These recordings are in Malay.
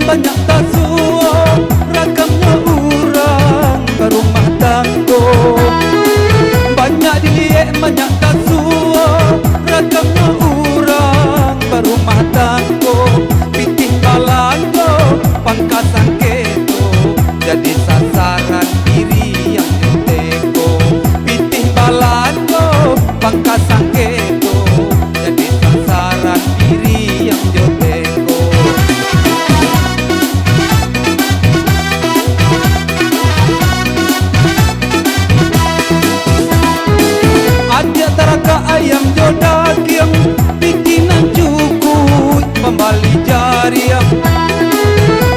banyak tasuo, ragamnya urang berumah tanggo. Banyak dilihat banyak tasuo, ragamnya urang berumah tanggo. Pitih balanggo pangkasan keto, jadi sasaran diri yang nyoteko. Pitih balanggo pangkasan keto, jadi sasaran diri yang nyoteko. Ada taraka ayam jodakiam, bikinan cukuy pembali jariam.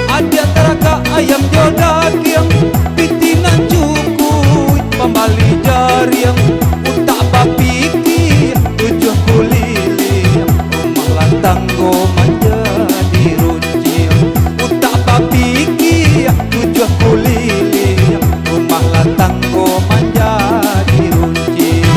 Ada taraka ayam jodakiam, bikinan cukuy pembali jariam. Utak bapiki tujuh kulilim, rumah latanggo menjadi runcing. Utak bapiki tujuh kulilim, rumah latanggo menjadi runcing.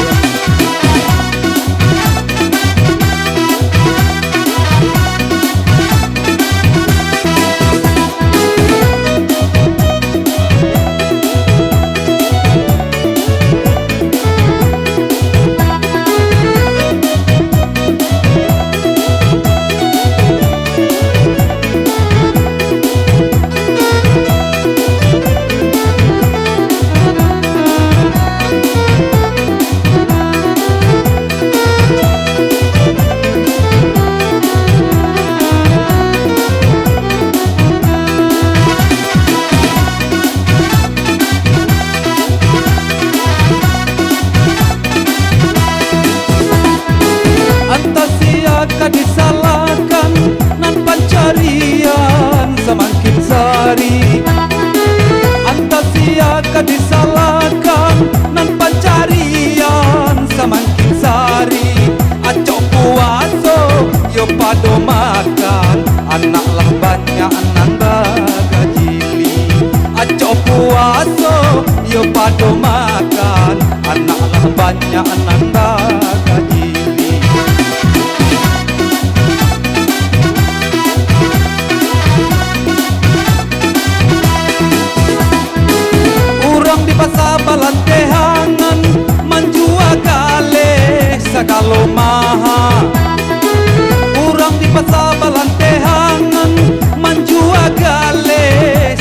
Disalahkan nan pencarian semakin sari. Antasiaka disalahkan nan pencarian semakin sari. Acok puaso yo pado makan, anaklah banyak nanda gajili. Acok puaso yo pado makan, anaklah banyak nanda gajili. Di pasar balantehangan menjual gale sakalo maha. Urang di pasar balantehangan menjual gale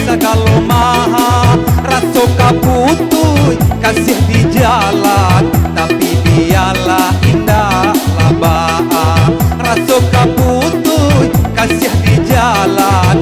sakalo maha. Raso kaputuy kasih di jalan, tapi dialah indah labaa. Raso kaputuy kasih di jalan,